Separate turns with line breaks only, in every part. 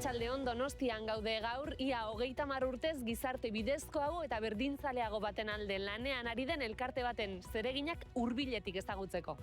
Arratsaldeon Donostian gaude gaur, ia 30 urtez gizarte bidezkoago eta berdintzaleago baten alde lanean ari den elkarte baten zereginak hurbiletik ezagutzeko.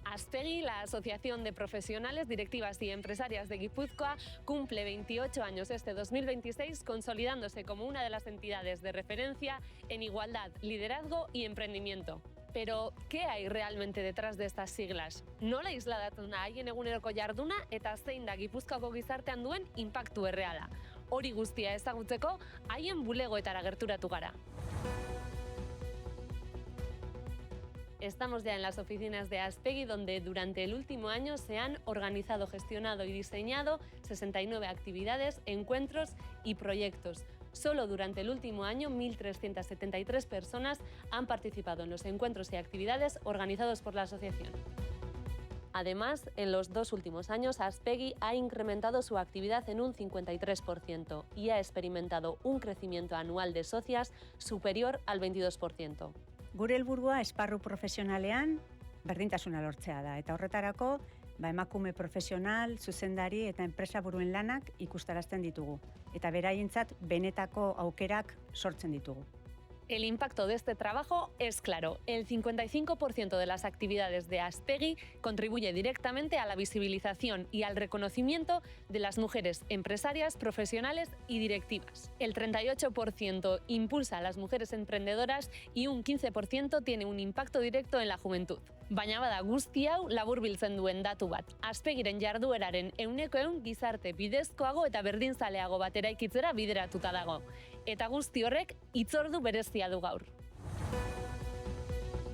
Aspegi, la Asociación de Profesionales, Directivas y Empresarias de Guipúzcoa, cumple 28 años este 2026, consolidándose como una de las entidades de referencia en igualdad, liderazgo y emprendimiento. Pero, ¿qué hay realmente detrás de estas siglas? Nola isladatuna haien eguneroko jarduna eta zein da Gipuzkoako gizartean duen inpaktu erreala? Hori guztia ezagutzeko, haien bulegoetara gerturatu gara. Estamos ya en las oficinas de Aspegi, donde durante el último año se han organizado, gestionado y diseñado 69 actividades, encuentros y proyectos. Solo durante el último año, 1.373 personas han participado en los encuentros y actividades organizados por la asociación. Además, en los 2 últimos años, Aspegi ha incrementado su actividad en un 53% y ha experimentado un crecimiento anual de socias superior al 22%.
Gure helburua esparru profesionalean berdintasuna lortzea da, eta horretarako emakume profesional, zuzendari eta enpresaburuen lanak ikustarazten ditugu, eta beraientzat benetako aukerak sortzen ditugu.
El impacto de este trabajo es claro. El 55% de las actividades de Aspegi contribuye directamente a la visibilización y al reconocimiento de las mujeres empresarias, profesionales y directivas. El 38% impulsa a las mujeres emprendedoras y un 15% tiene un impacto directo en la juventud. Baina bada guzti hau laburbiltzen duen datu bat. Aspegiren jardueraren 100% gizarte bidezkoago eta berdinzaleago bat eraikitzera bideratuta dago. Eta guzti horrek hitzordu berezia du gaur.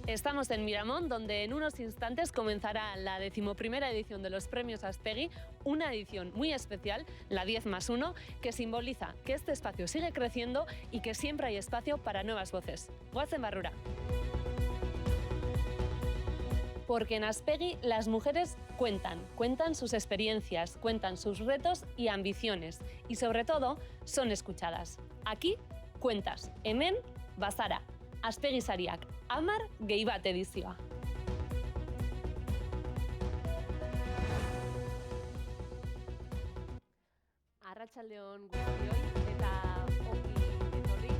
Estamos en Miramón, donde en unos instantes comenzará la 11ª edición de los Premios Aspegi, una edición muy especial, la 10+1, que simboliza que este espacio sigue creciendo y que siempre hay espacio para nuevas voces. Goazen barrura. Porque en Aspegi las mujeres cuentan sus experiencias, cuentan sus retos y ambiciones y sobre todo son escuchadas. Aquí cuentas, hemen bazara, Aspegi sariak, 10 gehi bat edizioa. Arratsaldeon guztioi eta ongi etorri.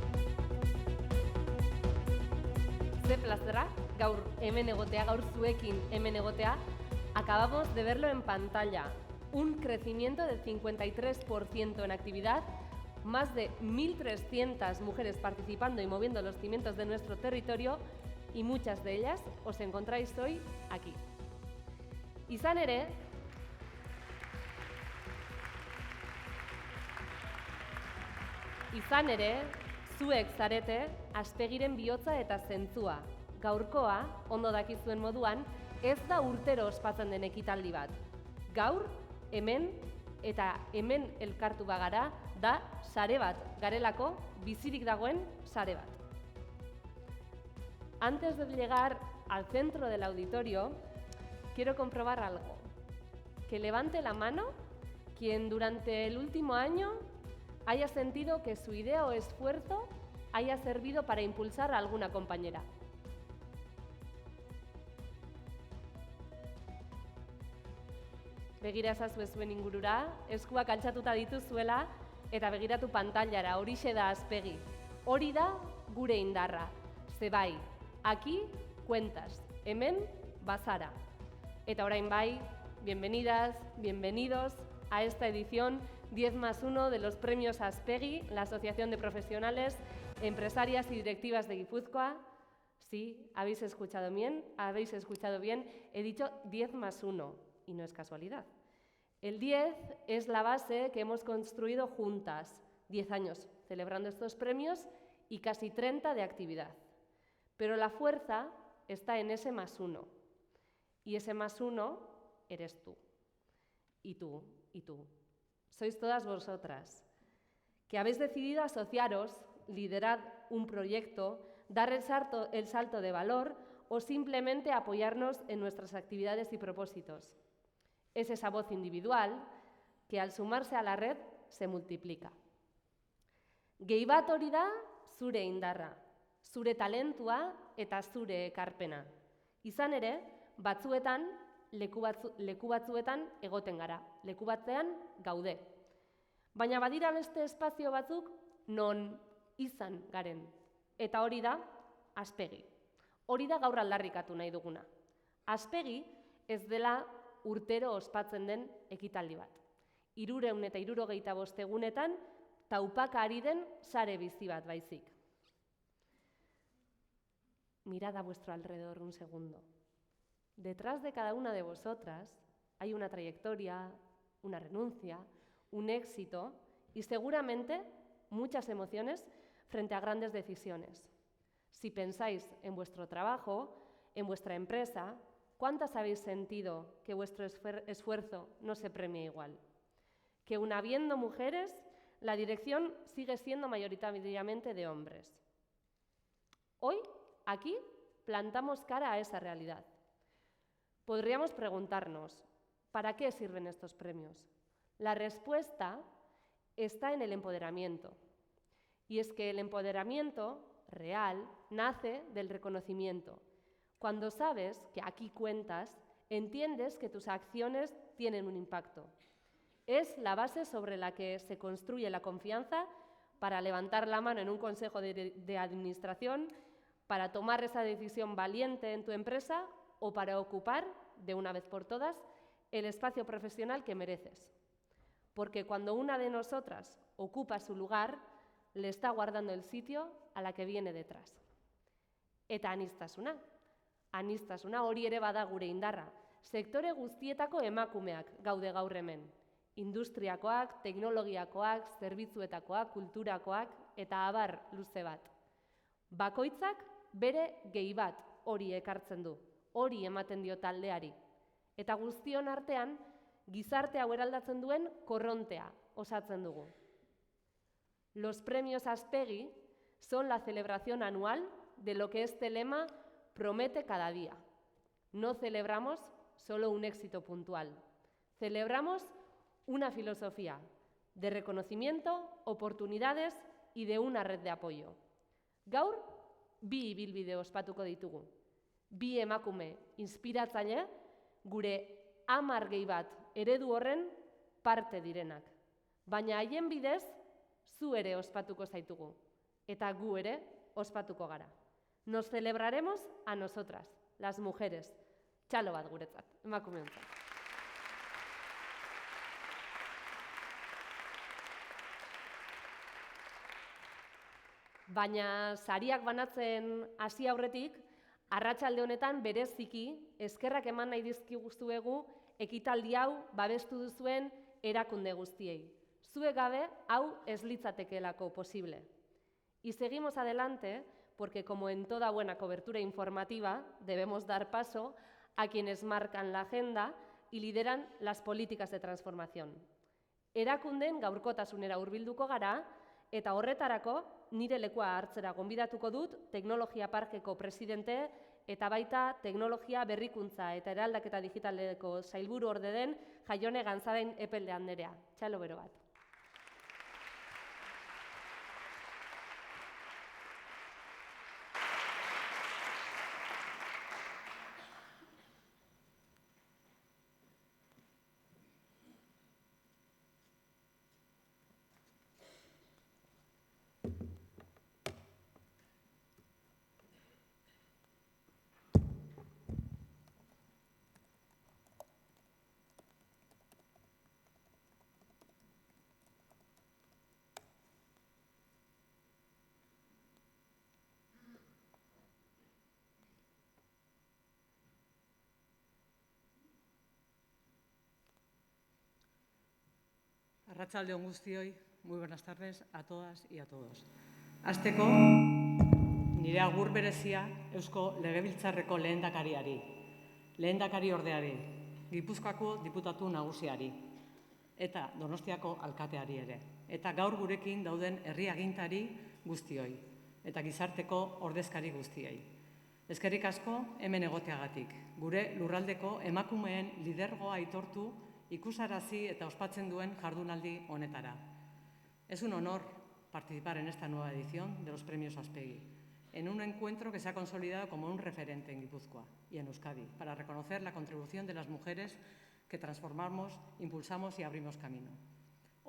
Ze plazera gaur hemen egotea, gaur zuekin hemen egotea. Acabamos de verlo en pantalla. Un crecimiento del 53% en actividad, más de 1.300 mujeres participando y moviendo los cimientos de nuestro territorio y muchas de ellas os encontráis hoy aquí. Izan ere, zuek zarete Aspegiren bihotza eta zentzua. Gaurkoa, ondo dakizuen moduan, ez da urtero ospatzen den ekitaldi bat. Gaur, hemen eta hemen elkartu bagara, da sare bat garelako, bizirik dagoen sare bat. Antes de llegar al centro del auditorio, quiero comprobar algo. Que levante la mano quien durante el último año haya sentido que su idea o esfuerzo haya servido para impulsar a alguna compañera. Begira ezazue zuen ingurura, eskuak altxatuta dituzuela eta begiratu pantailara, horixe da Aspegi. Hori da gure indarra. Ze bai, aquí cuentas, hemen bazara. Eta orain bai, bienvenidas, bienvenidos a esta edición 10+1 de los Premios Aspegi, la Asociación de Profesionales, Empresarias y Directivas de Guipúzcoa. Sí, habéis escuchado bien, he dicho 10+1. Y no es casualidad. El 10 es la base que hemos construido juntas, 10 años celebrando estos premios y casi 30 de actividad. Pero la fuerza está en ese +1. Y ese +1 eres tú. Y tú, y tú. Sois todas vosotras, que habéis decidido asociaros, liderar un proyecto, dar el salto de valor o simplemente apoyarnos en nuestras actividades y propósitos. Es esa voz individual que al sumarse a la red se multiplica. Gehi bat hori da zure indarra, zure talentua eta zure ekarpena. Izan ere, leku batzuetan egoten gara, leku batean gaude. Baina badira beste espazio batzuk non izan garen. Eta hori da aspegi. Hori da gaur aldarrikatu nahi duguna. Aspegi ez dela urtero ospatzen den ekitaldi bat. 365 egunetan taupaka ari den sare bizi bat baizik. Mirad a vuestro alrededor un segundo. Detrás de cada una de vosotras hay una trayectoria, una renuncia, un éxito y seguramente muchas emociones frente a grandes decisiones. Si pensáis en vuestro trabajo, en vuestra empresa, ¿cuántas habéis sentido que vuestro esfuerzo no se premia igual? Que aun habiendo mujeres, la dirección sigue siendo mayoritariamente de hombres. Hoy, aquí, plantamos cara a esa realidad. Podríamos preguntarnos, ¿para qué sirven estos premios? La respuesta está en el empoderamiento. Y es que el empoderamiento real nace del reconocimiento. Cuando sabes que aquí cuentas, entiendes que tus acciones tienen un impacto. Es la base sobre la que se construye la confianza para levantar la mano en un consejo de administración, para tomar esa decisión valiente en tu empresa o para ocupar, de una vez por todas, el espacio profesional que mereces. Porque cuando una de nosotras ocupa su lugar, le está guardando el sitio a la que viene detrás. Eta aniztasuna. Aniztasuna hori ere bada gure indarra. Sektore guztietako emakumeak gaude gaur hemen. Industriakoak, teknologiakoak, zerbitzuetakoak, kulturakoak eta abar luze bat. Bakoitzak bere gehi bat hori ekartzen du, hori ematen dio taldeari. Eta guztion artean, gizarte hau eraldatzen duen korrontea osatzen dugu. Los premios Aspegi son la celebración anual de lo que este lema promete cada día. No celebramos solo un éxito puntual. Celebramos una filosofía de reconocimiento, oportunidades y de una red de apoyo. Gaur, bi ibilbide ospatuko ditugu. Bi emakume inspiratzaile, gure 10 gehi bat eredu horren parte direnak. Baina haien bidez, zu ere ospatuko zaitugu. Eta gu ere ospatuko gara. Nos celebraremos a nosotras, las mujeres. Txalo bat guretzat, emakumeontzat. Baina sariak banatzen hasi aurretik, arratsalde honetan bereziki eskerrak eman nahi dizkizuegu ekitaldi hau babestu duzuen erakunde guztiei. Zuek gabe hau ez litzatekeelako posible. Y seguimos adelante porque, como en toda buena cobertura informativa, debemos dar paso a quienes marcan la agenda y lideran las políticas de transformación. Erakunden gaurkotasunera hurbilduko gara, eta horretarako nire lekua hartzera gonbidatuko dut Teknologia Parkeko presidente eta baita Teknologia Berrikuntza eta Eraldaketa Digitaleko sailburu orde den Jaione Ganzarain Epelde anderea. Txalo bero bat.
Arratsalde on guztioi, muy buenas tardes a todas y a todos. Hasteko, nire agur berezia Eusko Legebiltzarreko lehendakariari, lehendakari ordeari, Gipuzkoako diputatu nagusiari eta Donostiako alkateari ere. Eta gaur gurekin dauden herri agintari guztioi eta gizarteko ordezkari guztiei. Eskerrik asko hemen egoteagatik, gure lurraldeko emakumeen lidergoa aitortu ikusarazi eta ospatzen duen jardunaldi honetara. Es un honor participar en esta nueva edición de los Premios Aspegi, en un encuentro que se ha consolidado como un referente en Guipúzcoa y en Euskadi, para reconocer la contribución de las mujeres que transformamos, impulsamos y abrimos camino.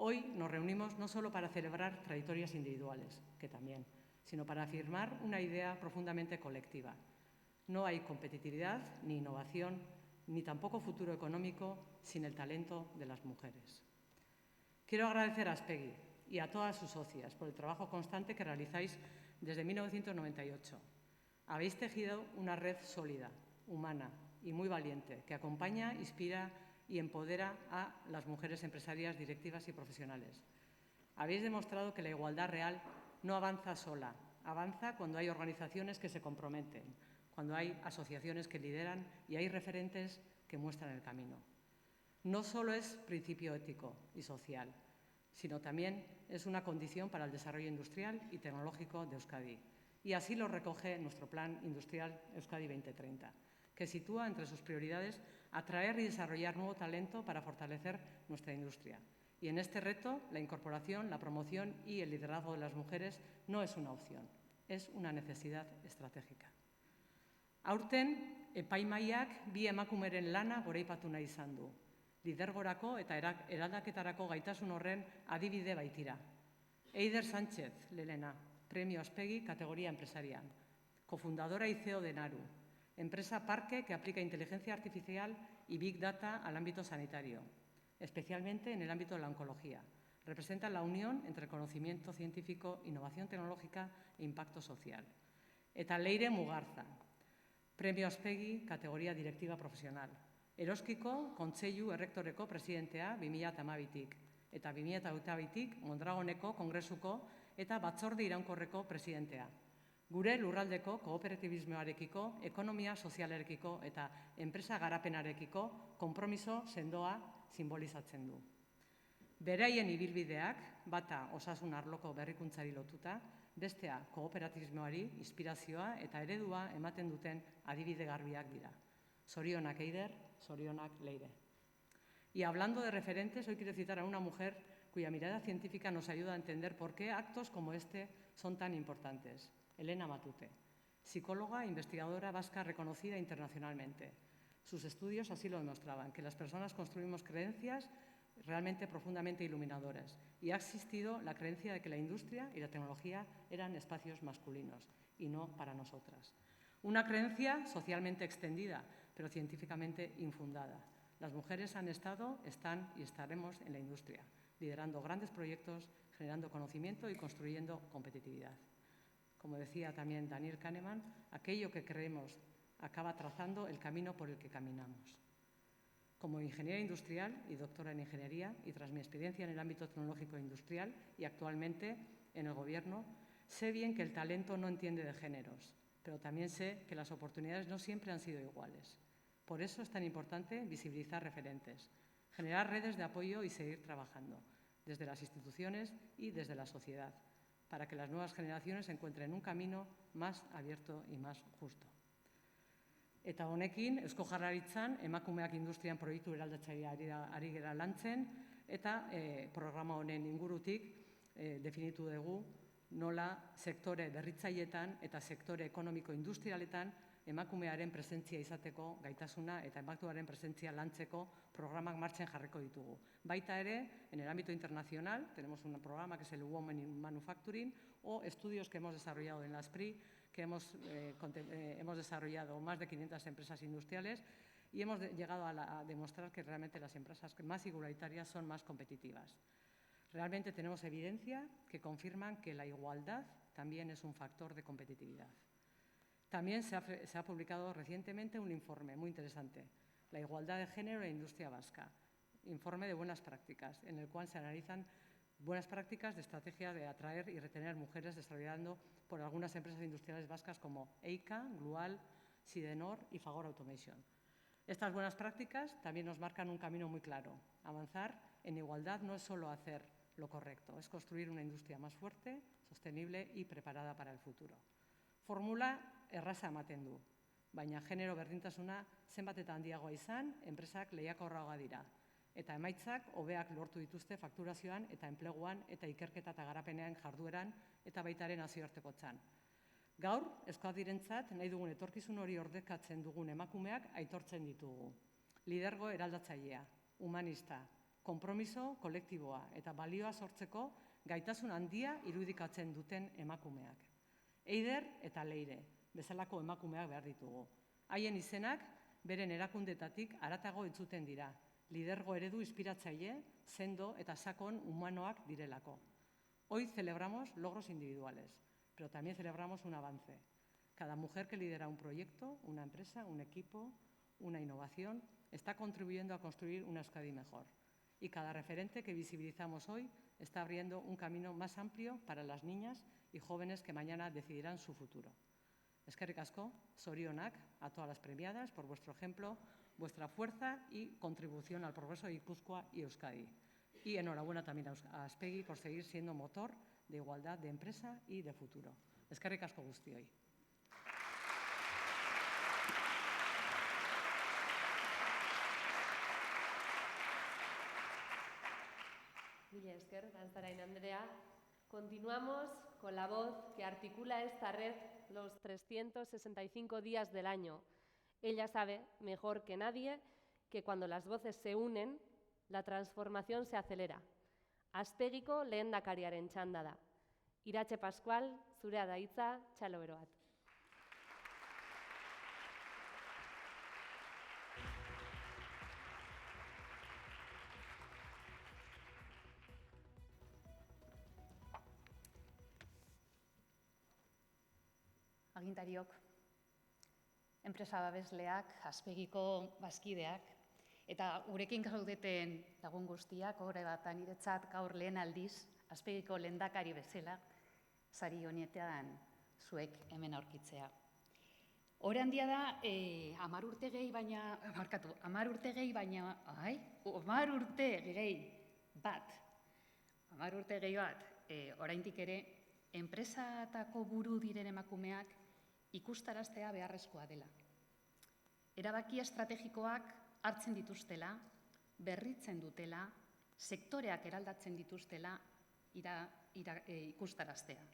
Hoy nos reunimos no solo para celebrar trayectorias individuales, que también, sino para afirmar una idea profundamente colectiva. No hay competitividad, ni innovación, ni tampoco futuro económico sin el talento de las mujeres. Quiero agradecer a Aspegui y a todas sus socias por el trabajo constante que realizáis desde 1998. Habéis tejido una red sólida, humana y muy valiente que acompaña, inspira y empodera a las mujeres empresarias, directivas y profesionales. Habéis demostrado que la igualdad real no avanza sola, avanza cuando hay organizaciones que se comprometen, cuando hay asociaciones que lideran y hay referentes que muestran el camino. No solo es principio ético y social, sino también es una condición para el desarrollo industrial y tecnológico de Euskadi. Y así lo recoge nuestro Plan Industrial Euskadi 2030, que sitúa entre sus prioridades atraer y desarrollar nuevo talento para fortalecer nuestra industria. Y en este reto, la incorporación, la promoción y el liderazgo de las mujeres no es una opción, es una necesidad estratégica. Aurten, epaimahaiak bi emakumeren lana goraipatu nahi izan du. Lidergorako eta eraldaketarako gaitasun horren adibide baitira. Eider Sánchez, Lelena, Premio Aspegui, categoría empresarial. Cofundadora y CEO de Naru, empresa parque que aplica inteligencia artificial y Big Data al ámbito sanitario, especialmente en el ámbito de la oncología. Representa la unión entre conocimiento científico, innovación tecnológica e impacto social. Eta Leire Mugarza, Premio Aspegui, categoría directiva profesional. Eroskiko Kontseilu Errektoreko presidentea 2012tik eta 2022tik Mondragoneko Kongresuko eta Batzorde Iraunkorreko presidentea. Gure lurraldeko kooperatibismoarekiko, ekonomia sozialarekiko eta enpresa garapenarekiko konpromiso sendoa simbolizatzen du. Beraien ibilbideak, bata osasun arloko berrikuntzari lotuta, bestea kooperatibismoari, inspirazioa eta eredua ematen duten adibide garbiak dira. Zorionak Eider, zorionak Leire. Y hablando de referentes, hoy quiero citar a una mujer cuya mirada científica nos ayuda a entender por qué actos como este son tan importantes. Elena Matute, psicóloga e investigadora vasca reconocida internacionalmente. Sus estudios así lo demostraban, que las personas construimos creencias realmente profundamente iluminadoras. Y ha existido la creencia de que la industria y la tecnología eran espacios masculinos y no para nosotras. Una creencia socialmente extendida, pero científicamente infundada. Las mujeres han estado, están y estaremos en la industria, liderando grandes proyectos, generando conocimiento y construyendo competitividad. Como decía también Daniel Kahneman, aquello que creemos acaba trazando el camino por el que caminamos. Como ingeniera industrial y doctora en ingeniería, y tras mi experiencia en el ámbito tecnológico e industrial y actualmente en el Gobierno, sé bien que el talento no entiende de géneros, pero también sé que las oportunidades no siempre han sido iguales. Por eso es tan importante visibilizar referentes, generar redes de apoyo y seguir trabajando, desde las instituciones y desde la sociedad, para que las nuevas generaciones encuentren un camino más abierto y más justo. Eta honekin, Eusko Jaurlaritzan emakumeak industrian proiektu eraldatzailea ari gara lantzen, eta programa honen ingurutik definitu dugu nola sektore berritzaileetan eta sektore ekonomiko industrialetan emakumearen presentzia izateko gaitasuna eta emakumearen presentzia lantzeko programak martxan jarriko ditugu. Baita ere, en el ámbito internacional, tenemos un programa que es el Women in Manufacturing, o estudios que hemos desarrollado en la SPRI, que hemos desarrollado más de 500 empresas industriales y hemos llegado a demostrar que realmente las empresas más igualitarias son más competitivas. Realmente tenemos evidencia que confirman que la igualdad también es un factor de competitividad. También se ha publicado recientemente un informe muy interesante, La igualdad de género en la industria vasca, informe de buenas prácticas, en el cual se analizan buenas prácticas de estrategia de atraer y retener mujeres desarrollando por algunas empresas industriales vascas como EICA, Glual, Sidenor y Fagor Automation. Estas buenas prácticas también nos marcan un camino muy claro. Avanzar en igualdad no es solo hacer lo correcto, es construir una industria más fuerte, sostenible y preparada para el futuro. Formula erraza ematen du, baina genero berdintasuna zenbat eta handiagoa izan, enpresak lehiakorragoak dira. Eta emaitzak hobeak lortu dituzte fakturazioan eta enpleguan eta ikerketa eta garapenean jardueran eta baitaren nazioartekotzan. Gaur, Euskadirentzat nahi dugun etorkizun hori ordezkatzen dugun emakumeak aitortzen ditugu. Lidergo eraldatzailea, humanista, konpromiso kolektiboa eta balioa sortzeko gaitasun handia irudikatzen duten emakumeak. Eider eta Leire, bezalako emakumeak behar ditugu. Haien izenak, beren erakundetatik haratago entzuten dira, lidergo eredu inspiratzaile, sendo eta sakon humanoak direlako. Hoy celebramos logros individuales, pero también celebramos un avance. Cada mujer que lidera un proyecto, una empresa, un equipo, una innovación, está contribuyendo a construir una Euskadi mejor. Y cada referente que visibilizamos hoy está abriendo un camino más amplio para las niñas y jóvenes que mañana decidirán su futuro. Eskerrik asko, zorionak a todas las premiadas por vuestro ejemplo, vuestra fuerza y contribución al progreso de Guipúzcoa y Euskadi. Y enhorabuena también a Aspegi por seguir siendo motor de igualdad de empresa y de futuro. Eskerrik asko guztioi.
Mila esker, Ganzarain Andrea. Continuamos con la voz que articula esta red los 365 días del año. Ella sabe mejor que nadie que cuando las voces se unen, la transformación se acelera. Aspegiko lehendakariaren txanda da. Iratxe Pascual, zurea da hitza, txalo bero bat.
Agintariok, enpresa babesleak, Aspegiko bazkideak, eta gurekin gaudeten lagun guztiak, horre bat niretzat gaur lehen aldiz, Aspegiko lehendakari bezala, sari honietan zuek hemen aurkitzea. Hore handia da, 10 urte gehi baina, 10 urte gehi baina, 10 urte gehi bat, oraindik ere, enpresatako buru diren emakumeak ikustaraztea beharrezkoa dela. Erabaki estrategikoak hartzen dituztela, berritzen dutela, sektoreak eraldatzen dituztela ikustaraztea.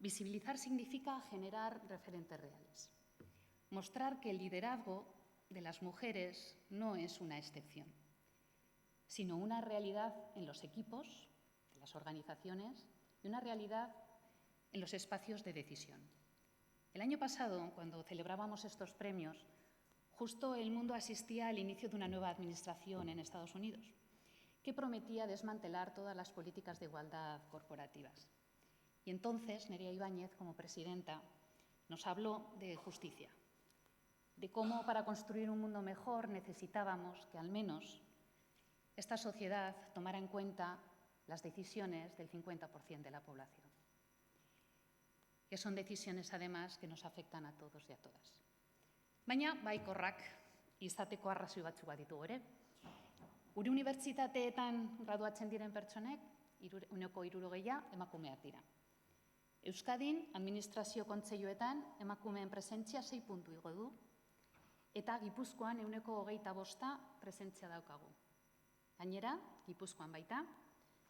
Visibilizar significa generar referentes reales. Mostrar que el liderazgo de las mujeres no es una excepción, sino una realidad en los equipos, en las organizaciones y una realidad en los espacios de decisión. El año pasado, cuando celebrábamos estos premios, justo el mundo asistía al inicio de una nueva administración en Estados Unidos, que prometía desmantelar todas las políticas de igualdad corporativas. Y entonces Nerea Ibáñez, como presidenta, nos habló de justicia, de cómo para construir un mundo mejor necesitábamos que al menos esta sociedad tomara en cuenta las decisiones del 50% de la población, que son decisiones, además, que nos afectan a todos y a todas. Baina, baikorrak izateko arrazoi batzuk baditu ere. Gure unibertsitateetan graduatzen diren pertsonek, 60% emakumeak dira. Euskadin, administrazio kontseiluetan, emakumeen presentzia 6 puntu igo du, eta Gipuzkoan 25% presentzia daukagu. Gainera, Gipuzkoan baita,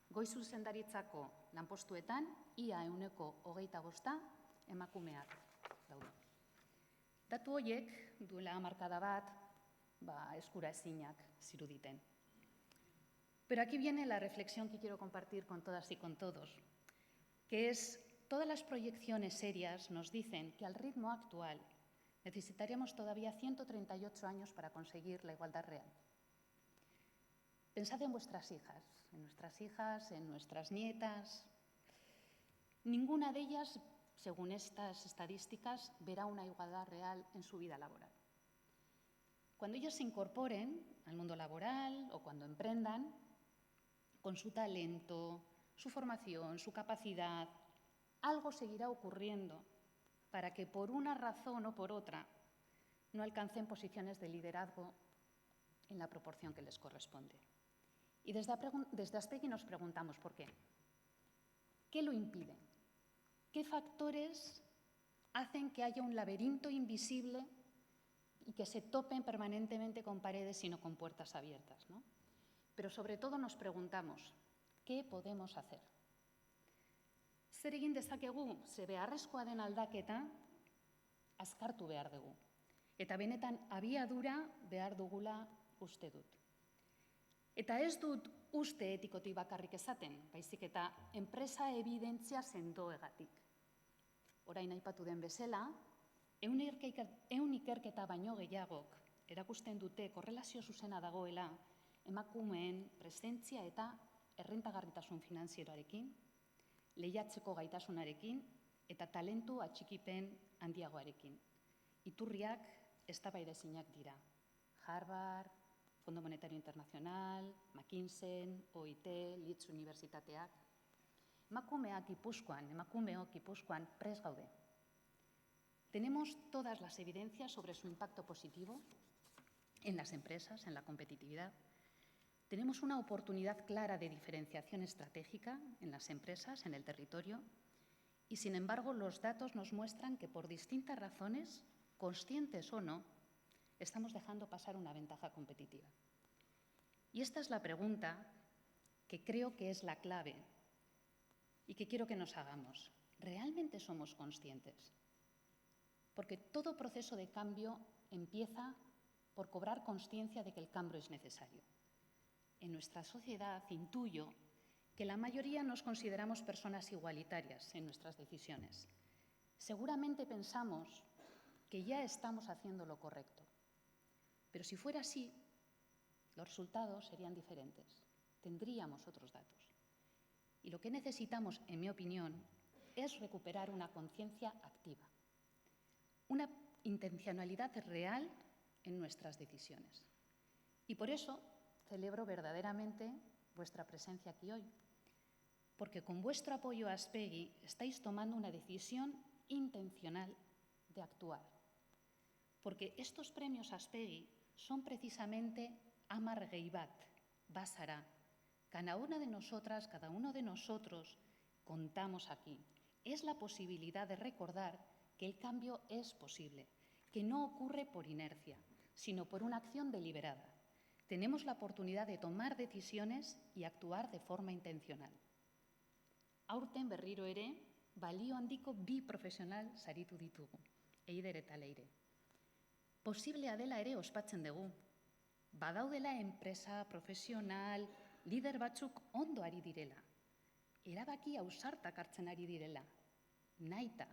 goi zuzendaritzako lanpostuetan, ia 25% emakumeak daude. Datu horiek duela hamarkada bat, eskura ezinak ziruditen. Pero aquí viene la reflexión que quiero compartir con todas y con todos, que es, todas las proyecciones serias nos dicen que al ritmo actual necesitaríamos todavía 138 años para conseguir la igualdad real. Pensad en vuestras hijas, en nuestras nietas. Ninguna de ellas, según estas estadísticas, verá una igualdad real en su vida laboral. Cuando ellos se incorporen al mundo laboral o cuando emprendan, con su talento, su formación, su capacidad, algo seguirá ocurriendo para que por una razón o por otra no alcancen posiciones de liderazgo en la proporción que les corresponde. Y desde Aspegi nos preguntamos por qué. ¿Qué lo impide? ¿Qué factores hacen que haya un laberinto invisible y que se topen permanentemente con paredes y no con puertas abiertas, ¿no? Pero sobre todo nos preguntamos, ¿qué podemos hacer? Zer egin dezakegu, ze beharrezkoa den aldaketa azkartu behar dugu. Eta benetan abiadura behar dugula uste dut. Eta ez dut uste etikotik bakarrik esaten, baizik eta enpresa evidentzia sendoegatik. Orain aipatu den bezala, 100 ikerketa baino gehiagok erakusten dute korrelazio zuzena dagoela emakumeen presentzia eta errentagarritasun finanzieroarekin, lehiatzeko gaitasunarekin eta talentu atxikipen handiagoarekin. Iturriak eztabaidaezinak dira. Harvard, Fondo Monetario Internacional, McKinsey, OIT, Leeds Unibertsitateak. Emakumeok Gipuzkoan prest gaude. Tenemos todas las evidencias sobre su impacto positivo en las empresas, en la competitividad. Tenemos una oportunidad clara de diferenciación estratégica en las empresas, en el territorio, y sin embargo los datos nos muestran que por distintas razones, conscientes o no, estamos dejando pasar una ventaja competitiva. Y esta es la pregunta que creo que es la clave y que quiero que nos hagamos. ¿Realmente somos conscientes? Porque todo proceso de cambio empieza por cobrar conciencia de que el cambio es necesario. En nuestra sociedad intuyo que la mayoría nos consideramos personas igualitarias en nuestras decisiones. Seguramente pensamos que ya estamos haciendo lo correcto. Pero si fuera así, los resultados serían diferentes. Tendríamos otros datos. Y lo que necesitamos, en mi opinión, es recuperar una conciencia activa, una intencionalidad real en nuestras decisiones. Y por eso celebro verdaderamente vuestra presencia aquí hoy, porque con vuestro apoyo a Aspegi estáis tomando una decisión intencional de actuar. Porque estos premios Aspegi son precisamente Amar Gehibat, Basara. Cada una de nosotras, cada uno de nosotros contamos aquí. Es la posibilidad de recordar que el cambio es posible, que no ocurre por inercia, sino por una acción deliberada. Tenemos la oportunidad de tomar decisiones y actuar de forma intencional. Aurten berriro ere, balio handiko bi profesional saritu ditugu, Eider eta Leire. Posiblea dela ere ospatzen dugu. Badaudela enpresa, profesional, lider batzuk ondo ari direla. Erabaki ausartak hartzen ari direla. Nahita.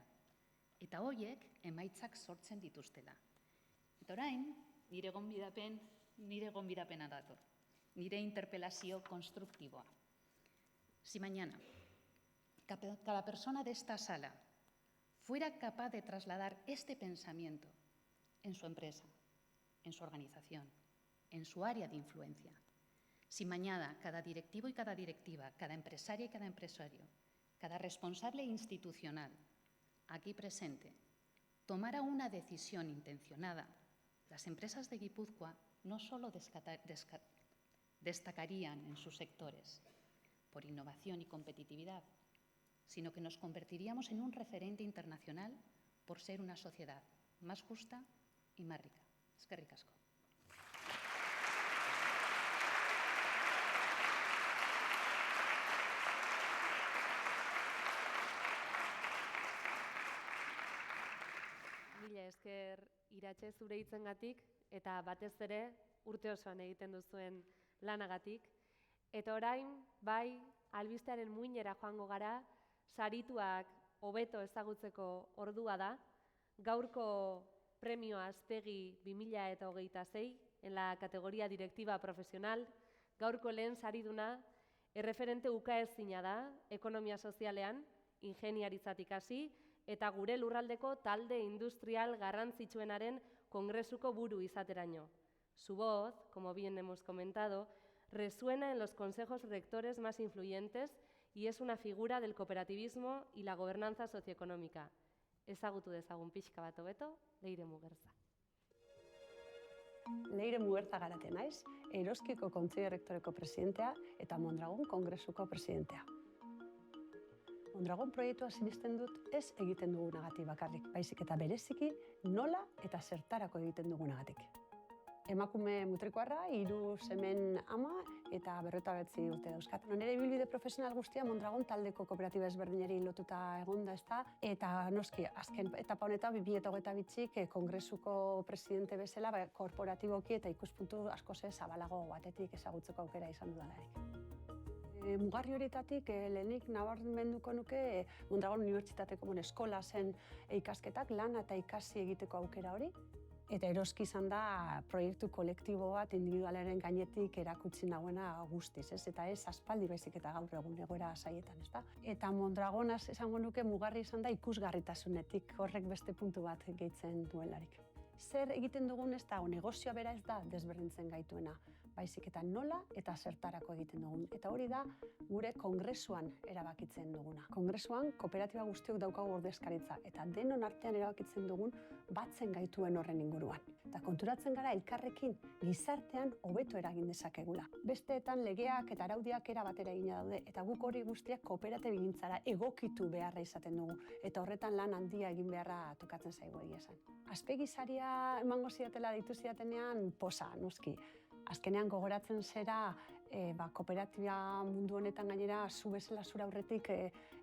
Eta hoiek emaitzak sortzen dituztela. Eta orain, nire gonbidapena dator. Nire interpelazio konstruktiboa. Si mañana cada persona de esta sala fuera capaz de trasladar este pensamiento en su empresa, en su organización, en su área de influencia, si mañana cada directivo y cada directiva, cada empresaria y cada empresario, cada responsable institucional aquí presente tomara una decisión intencionada, las empresas de Guipúzcoa no solo destacarían en sus sectores por innovación y competitividad, sino que nos convertiríamos en un referente internacional por ser una sociedad más justa y más rica. Eskerrik asko.
Mila esker Iratxe zure hitzengatik eta batez ere urte osoan egiten duzuen lanagatik. Eta orain, bai, albistearen muinera joango gara, sarituak hobeto ezagutzeko ordua da. Gaurko premioa Aspegi 2026 en la categoría directiva profesional. Gaurko lehen sariduna erreferente ukaezina da ekonomia sozialean, ingeniaritzatik hasi, eta gure lurraldeko talde industrial garrantzitsuenaren kongresuko buru izateraino. Su voz, como bien hemos comentado, resuena en los consejos rectores más influyentes y es una figura del cooperativismo y la gobernanza socioeconómica. Ezagutu dezagun pixka bat hobeto, Leire Mugerza.
Leire Mugerza Garate naiz, Eroskiko Kontseilu Errektoreko presidentea eta Mondragon Kongresuko presidentea. Mondragon proiektua sinesten dut ez egiten dugunagatik bakarrik, baizik eta bereziki nola eta zertarako egiten dugunagatik. Emakume mutrikuarra, 3 semen ama eta 59 urte dauzkat. Nire ibilbide profesional guztia Mondragon taldeko kooperatiba ezberdinari lotuta egonda, ezta? Eta noski, azken etapa honetan 2022tik kongresuko presidente bezala korporatiboki eta ikuspuntu askoz zabalago batetik ezagutzeko aukera izan dudalarik. Mugarri horietatik lehenik nabarmenduko nuke Mondragon Unibertsitateko eskola zen ikasketak, lan eta ikasi egiteko aukera hori. Eta eroski izan da proiektu kolektibo bat individualaren gainetik erakutsi nagoena guztiz, ez? Eta ez aspaldi baizik eta gaur egun egoera saietan, ez da? Eta Mondragonaz esango nuke mugarri izan da ikusgarritasunetik, horrek beste puntu bat gehitzen duelarik. Zer egiten dugun ez da, negozioa bera ez da desberdintzen gaituena, baizik eta nola eta zertarako egiten dugun. Eta hori da gure kongresuan erabakitzen duguna. Kongresuan kooperatiba guztiok daukagu ordezkaritza eta denon artean erabakitzen dugun batzen gaituen horren inguruan. Eta konturatzen gara elkarrekin gizartean hobeto eragin dezakegula. Besteetan legeak eta araudiak era batera egina daude eta guk hori guztiak kooperatibagintzara egokitu beharra izaten dugu eta horretan lan handia egin beharra tokatzen zaigu egia esan. Azpegi saria emango zidatela deitu zidatenean posa, noski. Azkenean gogoratzen zera kooperatiba mundu honetan gainera zu bezala zura aurretik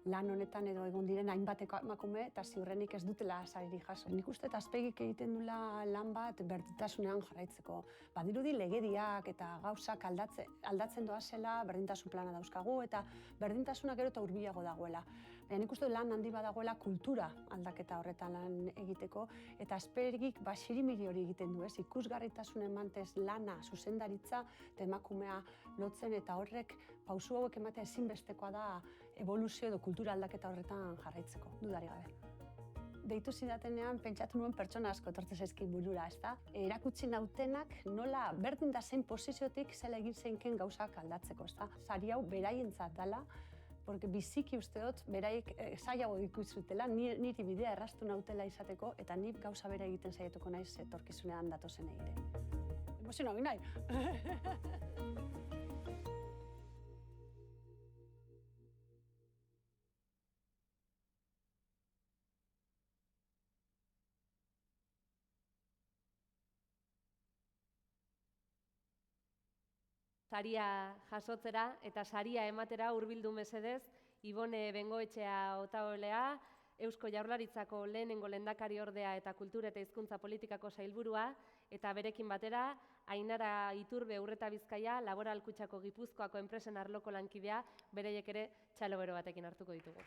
lan honetan edo egon diren hainbateko emakume eta ziurrenik ez dutela saririk jaso. Nik uste eta azpegik egiten dula lan bat berdintasunean jarraitzeko. Badirudi legediak eta gauzak aldatzen doazela, berdintasun plana dauzkagu eta berdintasuna gero eta hurbilago dagoela. Baina nik uste lan handi badagoela kultura aldaketa horretan lan egiteko eta azpegik sirimiri hori egiten du, ez? Ikusgarritasun emantez lana, zuzendaritza eta emakumea lotzen eta horrek pausu hauek ematea ezinbestekoa da eboluzio edo kultura aldaketa horretan jarraitzeko, dudari gabe. Deitu zidatenean pentsatu nuen pertsona asko etortzen zaizkit burura, ezta? Erakutsi nautenak nola berdin da zein posiziotik zela egin zeinken gauzak aldatzeko, ezta? Sari hau beraientzat dela, porque biziki uste dut beraiek zailago ikuzutela, niri bidea erraztu nautela izateko eta nik gauza bera egiten saiatuko naiz etorkizunean datozen egite. Emozionatu nahi.
Saria jasotzera eta saria ematera hurbildu mesedez Ibone Bengoetxea Otaolea, Eusko Jaurlaritzako lehenengo lehendakariordea eta kultura eta hizkuntza politikako sailburua, eta berekin batera Ainara Iturbe Urreta Bizkaia, Laboral Kutxako Gipuzkoako enpresen arloko lankidea, bereiek ere txalo bero batekin hartuko ditugu.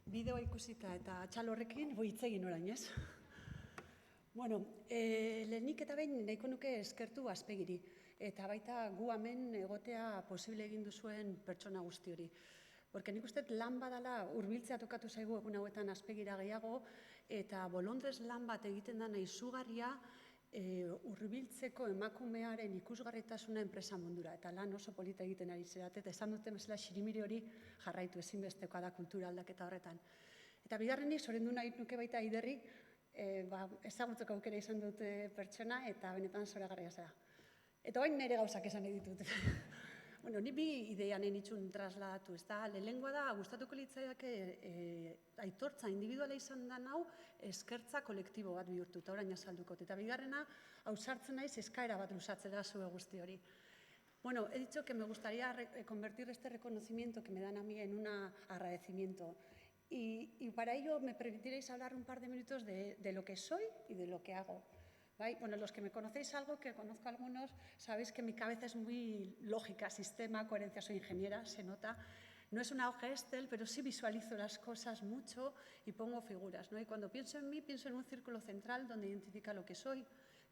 Bideoa ikusita eta txalo horrekin hitz egin orain, ez? Bueno, lehenik eta behin nahiko nuke eskertu Azpegiri eta baita gu hemen egotea posible egin duzuen pertsona guzti hori. Porque nik uste lan badala hurbiltzea tokatu zaigu egun hauetan Azpegira gehiago eta bolondrez lan bat egiten dana izugarria hurbiltzeko emakumearen ikusgarritasuna enpresa mundura eta lan oso polita egiten ari zerat eta esan duten bezala sirimiri hori jarraitu ezinbestekoa da kultura aldaketa horretan. Eta bigarrenik zorendu nahi nuke baita Aiderri ezagutzeko aukera izan dute pertsona eta benetan zoragarria zara. Eta orain nire gauzak esan nahi ditut. Bueno, ni bi ideia nahi nitxun trasladatu, ez da, lehenengoa da, gustatuko litzaiake aitortza individuala izan da hau, eskertza kolektibo bat bihurtu, eta orain azaldukot. Eta bigarrena, ausartzen naiz eskaera bat luzatzera zue guzti hori. Bueno, he dicho que me gustaría convertir este reconocimiento que me dan a mí en un agradecimiento. Y para ello me permitiréis hablar un par de minutos de lo que soy y de lo que hago. ¿Vale? Bueno, los que me conocéis algo, que conozco a algunos, sabéis que mi cabeza es muy lógica, sistema, coherencia, soy ingeniera, se nota. No es una hoja Excel, pero sí visualizo las cosas mucho y pongo figuras, ¿no? Y cuando pienso en mí, pienso en un círculo central donde identifica lo que soy,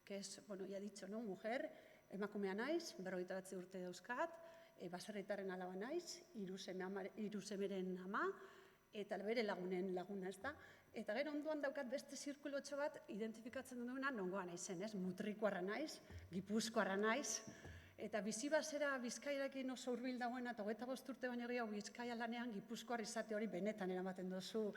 que es, bueno, ya he dicho, ¿no? Mujer, emakumea naiz, 49 urte dauzkat, baserritarren alaba naiz, 3 semeren ama, eta bere lagunen laguna, ez da? Eta gero ondoan daukat beste zirkulotxo bat identifikatzen duena nongoa naizen, ez? Mutrikuarra naiz, gipuzkoarra naiz, eta bizi bazera Bizkaiarekin oso hurbil dagoena, eta 25 urte baino gehiago Bizkaia lanean, Gipuzkoar izate hori benetan eramaten duzu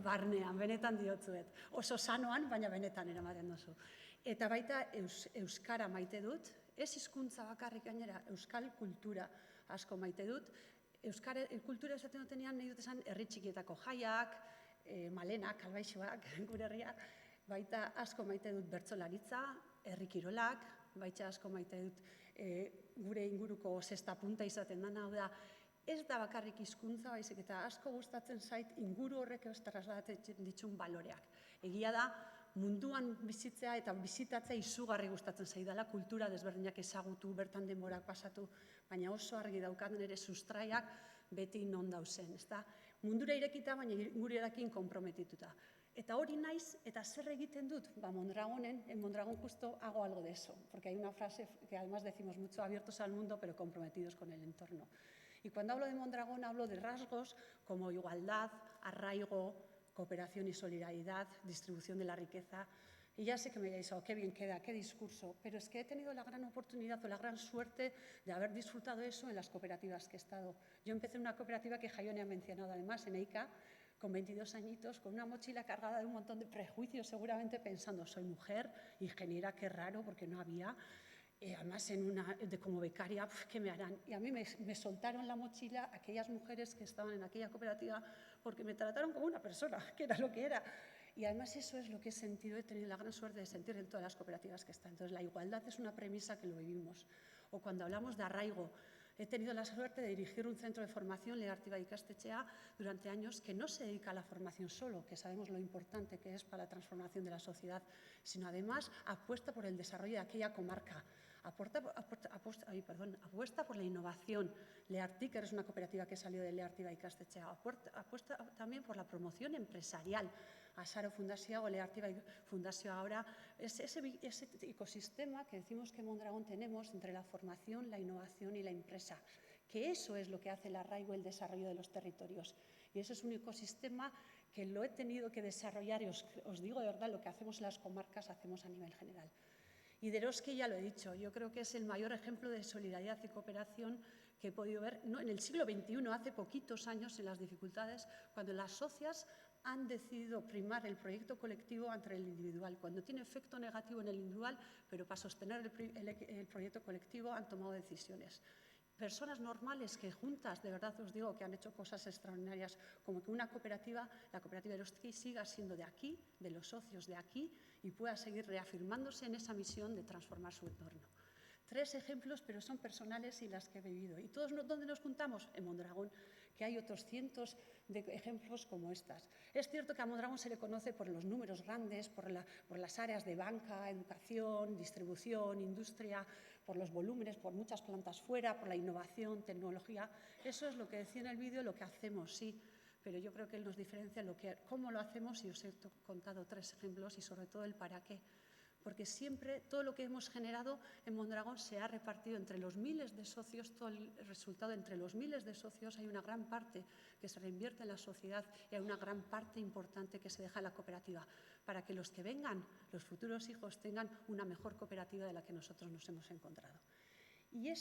barnean, benetan diotzuet. Oso sanoan, baina benetan eramaten duzu. Eta baita euskara maite dut, ez hizkuntza bakarrik gainera, euskal kultura asko maite dut. Euskara kultura esaten dutenean nahi dut esan herri txikietako jaiak, malenak, albaixoak, gure herriak, baita asko maite dut bertsolaritza, herri kirolak, baita asko maite dut gure inguruko zesta punta izaten dena, hau da, ez da bakarrik hizkuntza, baizik eta asko gustatzen zait inguru horrek trasladatzen ditun baloreak. Egia da, munduan bizitzea eta bizitatzea izugarri gustatzen zaidala, kultura desberdinak ezagutu, bertan denborak pasatu, baina oso argi daukat nire sustraiak beti non dauzen, ezta? Mundura irekita, baina inguruarekin konprometituta. Eta hori naiz, eta zer egiten dut? Mondragonen, en Mondragón justo hago algo de eso, porque hay una frase que además decimos mucho, abiertos al mundo, pero comprometidos con el entorno. Y cuando hablo de Mondragón, hablo de rasgos como igualdad, arraigo, cooperación y solidaridad, distribución de la riqueza. Y ya sé que me diréis, oh, qué bien queda, qué discurso, pero es que he tenido la gran oportunidad o la gran suerte de haber disfrutado eso en las cooperativas que he estado. Yo empecé en una cooperativa que Jaione ha mencionado además, en EICA, con 22 añitos, con una mochila cargada de un montón de prejuicios, seguramente pensando, soy mujer, ingeniera, qué raro, porque no había. Además, como becaria, ¿qué me harán? Y a mí me soltaron la mochila aquellas mujeres que estaban en aquella cooperativa porque me trataron como una persona, que era lo que era. Y además eso es lo que he sentido, he tenido la gran suerte de sentir en todas las cooperativas que están. Entonces, la igualdad es una premisa que lo vivimos. O cuando hablamos de arraigo, he tenido la suerte de dirigir un centro de formación, Lehartiba Ikastetxea, durante años, que no se dedica a la formación solo, que sabemos lo importante que es para la transformación de la sociedad, sino además apuesta por el desarrollo de aquella comarca. Apuesta por la innovación. Lehartik es una cooperativa que salió de Lehartiba Ikastetxea. Apuesta también por la promoción empresarial. Asaro Fundazioa o Lehartiba Fundazioa ahora. Ese ecosistema que decimos que en Mondragón tenemos entre la formación, la innovación y la empresa. Que eso es lo que hace el arraigo y el desarrollo de los territorios. Y eso es un ecosistema que lo he tenido que desarrollar y os digo de verdad lo que hacemos en las comarcas, hacemos a nivel general. Y de Eroski ya lo he dicho, yo creo que es el mayor ejemplo de solidaridad y cooperación que he podido ver en el siglo XXI, hace poquitos años, en las dificultades, cuando las socias han decidido primar el proyecto colectivo ante el individual, cuando tiene efecto negativo en el individual, pero para sostener el proyecto colectivo han tomado decisiones. Personas normales que juntas, de verdad os digo, que han hecho cosas extraordinarias, como que una cooperativa, la cooperativa Eroski, siga siendo de aquí, de los socios de aquí, y pueda seguir reafirmándose en esa misión de transformar su entorno. 3 ejemplos, pero son personales y las que he vivido. ¿Y todos dónde nos juntamos? En Mondragón, que hay otros cientos de ejemplos como estas. Es cierto que a Mondragón se le conoce por los números grandes, por las áreas de banca, educación, distribución, industria, por los volúmenes, por muchas plantas fuera, por la innovación, tecnología. Eso es lo que decía en el vídeo, lo que hacemos, sí. Pero yo creo que él nos diferencia cómo lo hacemos, y os he contado 3 ejemplos, y sobre todo el para qué. Porque siempre todo lo que hemos generado en Mondragón se ha repartido entre los miles de socios, todo el resultado entre los miles de socios, hay una gran parte que se reinvierte en la sociedad y hay una gran parte importante que se deja en la cooperativa, para que los que vengan, los futuros hijos, tengan una mejor cooperativa de la que nosotros nos hemos encontrado. Y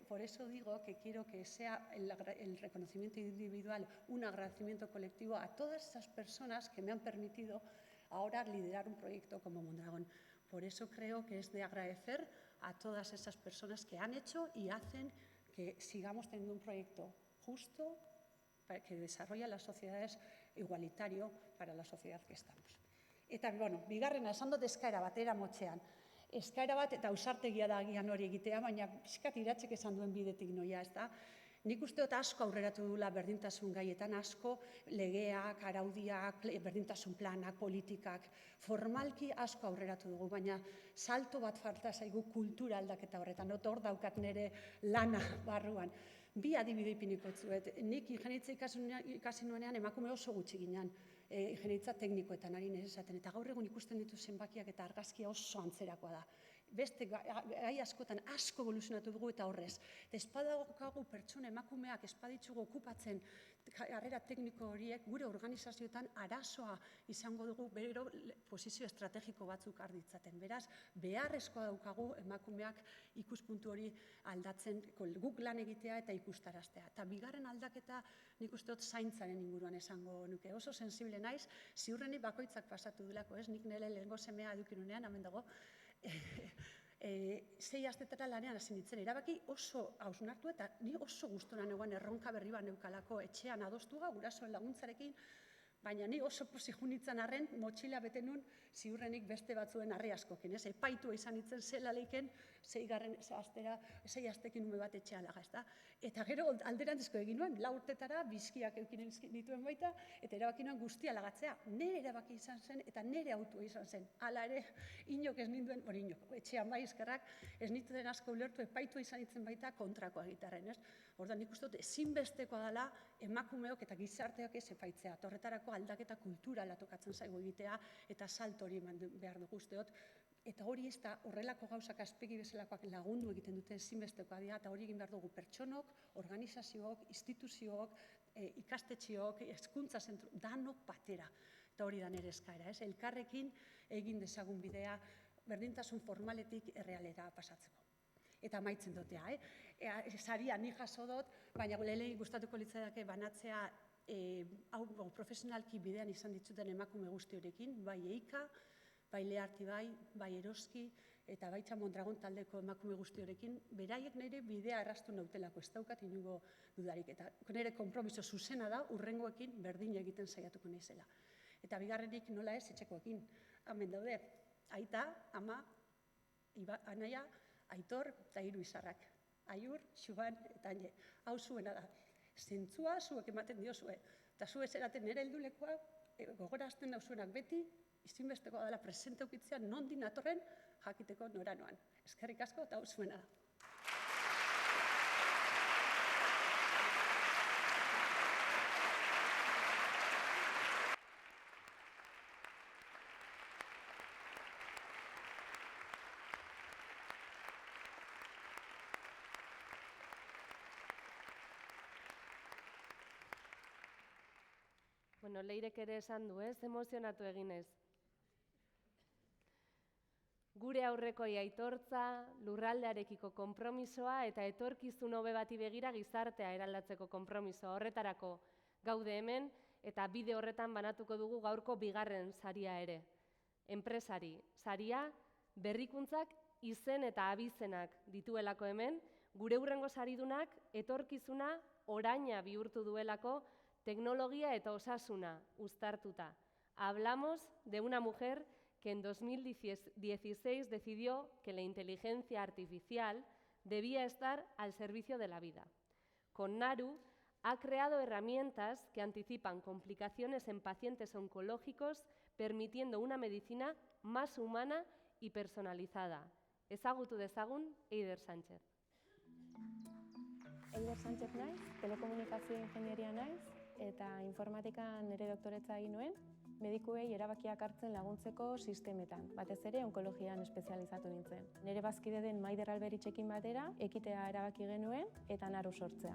por eso digo que quiero que sea el reconocimiento individual, un agradecimiento colectivo a todas esas personas que me han permitido ahora liderar un proyecto como Mondragón. Por eso creo que es de agradecer a todas esas personas que han hecho y hacen que sigamos teniendo un proyecto justo que desarrolla las sociedades igualitario para la sociedad que estamos. Eta, bigarrena, esan dut eskaera batera motxean. Eskaera bat eta ausartegia da agian hori egitea, baina pixkat iratzek esan duen bidetik noia, ez da? Nik uste dut asko aurreratu dula berdintasun gaietan, asko legeak, araudiak, berdintasun planak, politikak, formalki asko aurreratu dugu, baina salto bat falta zaigu kultura aldaketa horretan, hor daukat nire lana barruan. Bi adibide ipiniko zuet, nik ingeniaritza ikasi nuenean emakume oso gutxi ginen, ingeniaritza teknikoetan ari nire esaten, eta gaur egun ikusten ditu zenbakiak eta argazkia oso antzerakoa da. Beste gai askotan asko evoluzionatu dugu eta horrez. Eta espadaukagu pertsona emakumeak espaditzugu okupatzen karrera tekniko horiek gure organizazioetan arazoa izango dugu bero posizio estrategiko batzuk arditzaten. Beraz, beharrezkoa daukagu emakumeak ikuspuntu hori aldatzen, guk lan egitea eta ikustaraztea. Eta bigarren aldaketa nik uste dut zaintzaren inguruan esango nuke. Oso sensible naiz, ziurrenik bakoitzak pasatu dulako, ez? Nik nire lehengo semea edukinunean, hemen dago, 6 astetara lanean hasi nintzen, erabaki oso hausnartu eta ni oso gustora negoen erronka berri bat neukalako etxean adostuga, gurasoen laguntzarekin, baina ni oso pozik junitzen arren, motxila bete nun ziurrenik beste batzuen harri askokin, ez? Epaitua izan nintzen zela leiken, 6 astekin ume bat etxea laga, ez da? Eta gero alderantzizko egin nuen, 4 urtetara bizkiak eukin dituen baita, eta erabaki nuen guztia lagatzea. Nire erabaki izan zen, eta nire autua izan zen. Hala ere, inok ez ninduen, etxean bai eskerrak, ez ninduen asko ulertu, epaitua izan nintzen baita kontrakoa gitarren, ez? Orduan nik uste dut, ezinbestekoa dela emakumeok eta gizarteok ez epaitzea. Horretarako aldaketa kulturala tokatzen zaigu egitea, eta salto hori eman behar dugu usteot. Eta hori ez da horrelako gauzak azpegi bezalakoak lagundu egiten dute ezinbestekoa dira, eta hori egin behar dugu pertsonok, organizaziook, instituziook, ikastetxeok, hezkuntza zentru, danok batera. Eta hori da nire eskaera, ez? Elkarrekin egin dezagun bidea berdintasun formaletik errealera pasatzeko. Eta amaitzen dutea, saria ni jaso dut, baina leheni gustatuko litzateke banatzea hau profesionalki bidean izan ditzuten emakume guzti horiekin, bai Eika, bai Learti bai Eroski, eta bai Mondragon taldeko emakume guzti horiekin, beraiek nire bidea erraztu nautelako, ez daukat inongo dudarik. Eta nire konpromiso zuzena da, urrengoekin berdin egiten saiatuko naizela. Eta bigarrenik nola ez etxekoekin, hemen daude, aita, ama, anaia, Aitor eta 3 izarrak. Aiur, Xuban eta Aine. Hau zuena da. Zentzua zuek ematen diozue. Eta zu ezeraten nire heldulekoa, gogorazten dauzuenak beti, ezinbestekoa dela presente ukitzea nondik natorren jakiteko noranoan. Eskerrik asko eta hau zuena da.
Bueno, Leirek ere esan du, ez? Emozionatu eginez. Gure aurrekoi aitortza, lurraldearekiko konpromisoa eta etorkizun hobe bati begira gizartea eraldatzeko konpromisoa. Horretarako gaude hemen eta bide horretan banatuko dugu gaurko bigarren saria ere. Enpresari saria berrikuntzak izen eta abizenak dituelako hemen, gure hurrengo saridunak etorkizuna oraina bihurtu duelako teknologia eta osasuna uztartuta. Hablamos de una mujer que en 2016 decidió que la inteligencia artificial debía estar al servicio de la vida. Con Naru ha creado herramientas que anticipan complicaciones en pacientes oncológicos, permitiendo una medicina más humana y personalizada. Ezagutu dezagun, Eider Sánchez.
Eider Sánchez naiz, telekomunikazio ingenieria naiz, eta informatikan nire doktoretza egin nuen, medikuei erabakiak hartzen laguntzeko sistemetan, batez ere onkologian espezializatu nintzen. Nire bazkide den Maider Alberitxekin batera, ekitea erabaki genuen eta Naru sortzea.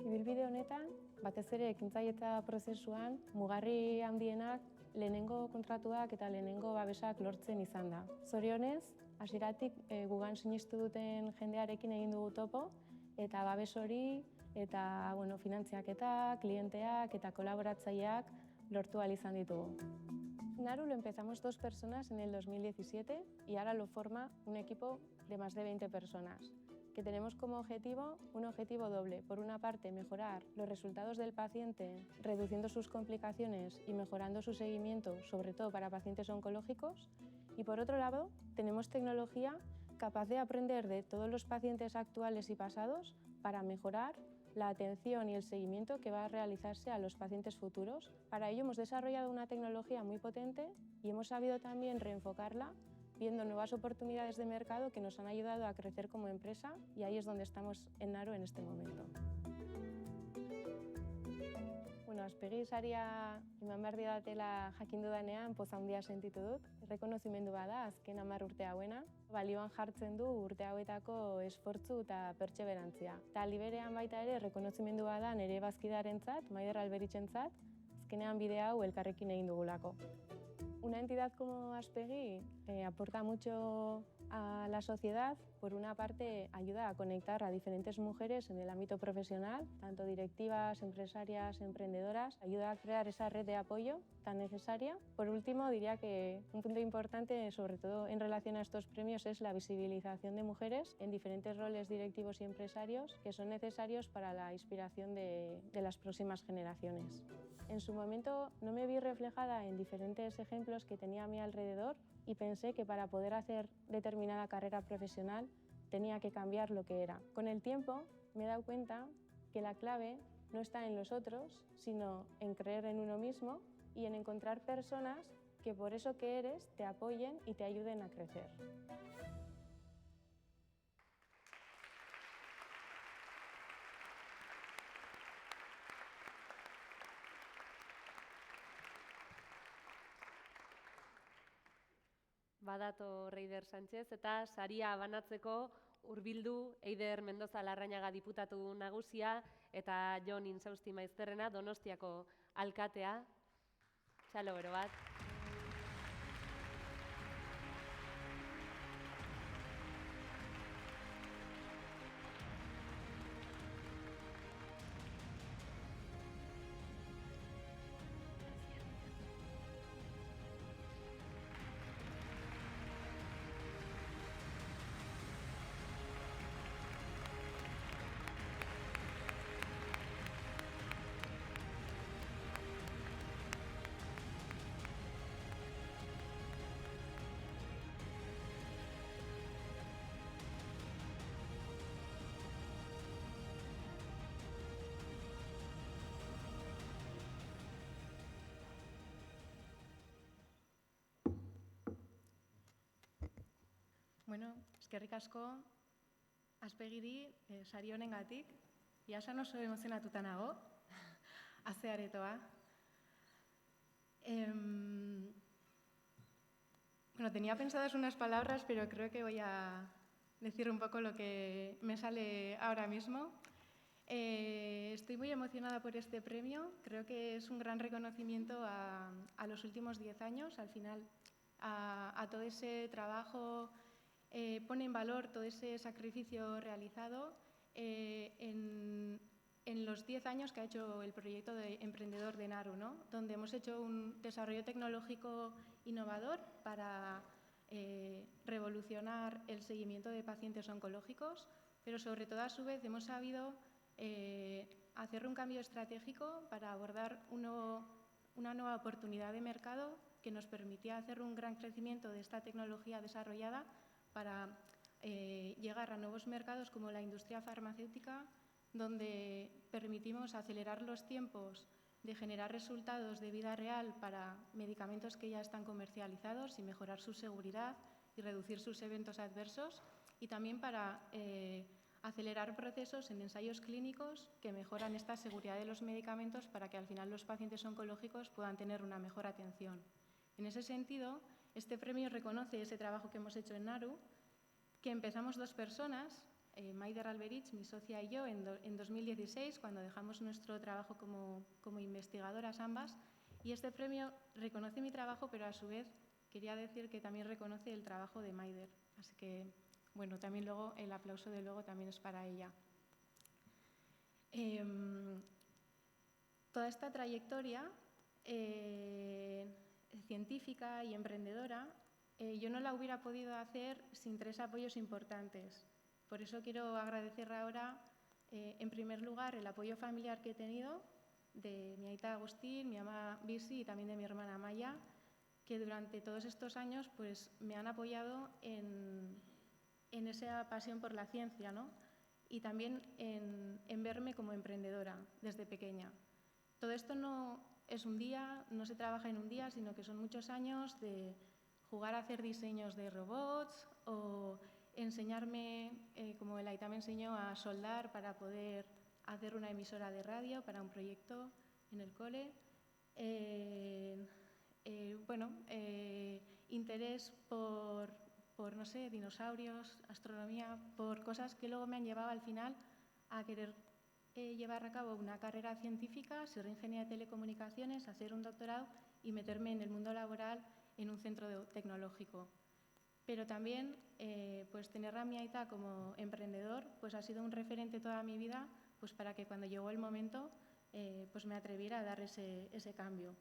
Ibilbide honetan, batez ere ekintzailetza prozesuan, mugarri handienak lehenengo kontratuak eta lehenengo babesak lortzen izan da. Zorionez, hasieratik gugan sinistu duten jendearekin egin dugu topo, eta babes hori, eta finantziaketa, klienteak eta kolaboratzaileak lortu ahal izan ditugu. Naru lo empezamos 2 personas en el 2017 y ahora lo forma un equipo de más de 20 personas, que tenemos como objetivo un objetivo doble. Por una parte, mejorar los resultados del paciente, reduciendo sus complicaciones y mejorando su seguimiento, sobre todo para pacientes oncológicos. Y por otro lado, tenemos tecnología capaz de aprender de todos los pacientes actuales y pasados para mejorar la atención y el seguimiento que va a realizarse a los pacientes futuros. Para ello hemos desarrollado una tecnología muy potente y hemos sabido también reenfocarla viendo nuevas oportunidades de mercado que nos han ayudado a crecer como empresa, y ahí es donde estamos en Naru en este momento. Bueno, aspegi saria eman behar didatela jakin dudanean poz handia sentitu dut. Errekonozimendu bada azken 10 urte hauena, balioan jartzen du urte hauetako esfortzu eta pertseberantzia. Eta liberean baita ere errekonozimendu bada nire bazkidearentzat, Maider Alberitzentzat, azkenean bide hau elkarrekin egin dugulako. Una entidad como Aspegi aporta mucho a la sociedad. Por una parte, ayuda a conectar a diferentes mujeres en el ámbito profesional, tanto directivas, empresarias, emprendedoras, ayuda a crear esa red de apoyo tan necesaria. Por último, diría que un punto importante, sobre todo en relación a estos premios, es la visibilización de mujeres en diferentes roles directivos y empresarios que son necesarios para la inspiración de las próximas generaciones. En su momento no me vi reflejada en diferentes ejemplos que tenía a mi alrededor y pensé que para poder hacer determinada carrera profesional tenía que cambiar lo que era. Con el tiempo me he dado cuenta que la clave no está en los otros, sino en creer en uno mismo y en encontrar personas que por eso que eres te apoyen y te ayuden a crecer.
Badato Reider Sánchez eta saria banatzeko hurbildu Eider Mendoza Larrañaga diputatu nagusia eta Jon Insausti Maizterrena Donostiako alkatea. Txalo bero bat.
Bueno, eskerrik asko Aspegiri sari honengatik. Ja esan oso emozionatuta nago, azearetoa. Bueno, tenía pensadas unas palabras, pero creo que voy a decir un poco lo que me sale ahora mismo. Estoy muy emocionada por este premio. Creo que es un gran reconocimiento a los últimos 10 años, al final, a todo ese trabajo. Pone en valor todo ese sacrificio realizado en los 10 años que ha hecho el proyecto de emprendedor de Naru, ¿no? Donde hemos hecho un desarrollo tecnológico innovador para revolucionar el seguimiento de pacientes oncológicos, pero sobre todo a su vez hemos sabido hacer un cambio estratégico para abordar una nueva oportunidad de mercado que nos permitía hacer un gran crecimiento de esta tecnología desarrollada para llegar a nuevos mercados como la industria farmacéutica, donde permitimos acelerar los tiempos de generar resultados de vida real para medicamentos que ya están comercializados y mejorar su seguridad y reducir sus eventos adversos, y también para acelerar procesos en ensayos clínicos que mejoran esta seguridad de los medicamentos para que al final los pacientes oncológicos puedan tener una mejor atención. En ese sentido, este premio reconoce ese trabajo que hemos hecho en Naru, que empezamos 2 personas, Maider Alberitz, mi socia y yo, en 2016, cuando dejamos nuestro trabajo como investigadoras ambas, y este premio reconoce mi trabajo, pero a su vez quería decir que también reconoce el trabajo de Maider. Así que, bueno, también luego el aplauso de luego también es para ella. Toda esta trayectoria científica y emprendedora, yo no la hubiera podido hacer sin 3 apoyos importantes. Por eso quiero agradecer ahora, en primer lugar, el apoyo familiar que he tenido de mi aita Agustín, mi ama Bisi y también de mi hermana Maya, que durante todos estos años pues, me han apoyado en en esa pasión por la ciencia, ¿no? Y también en verme como emprendedora desde pequeña. Todo esto no es un día, no se trabaja en un día, sino que son muchos años de jugar a hacer diseños de robots o enseñarme, como el Aita me enseñó, a soldar para poder hacer una emisora de radio para un proyecto en el cole. Interés por, no sé, dinosaurios, astronomía, por cosas que luego me han llevado al final a querer llevar a cabo una carrera científica, ser ingeniera de telecomunicaciones, hacer un doctorado y meterme en el mundo laboral en un centro tecnológico. Pero también pues tener a mi Aita como emprendedor pues ha sido un referente toda mi vida pues para que cuando llegó el momento pues me atreviera a dar ese cambio.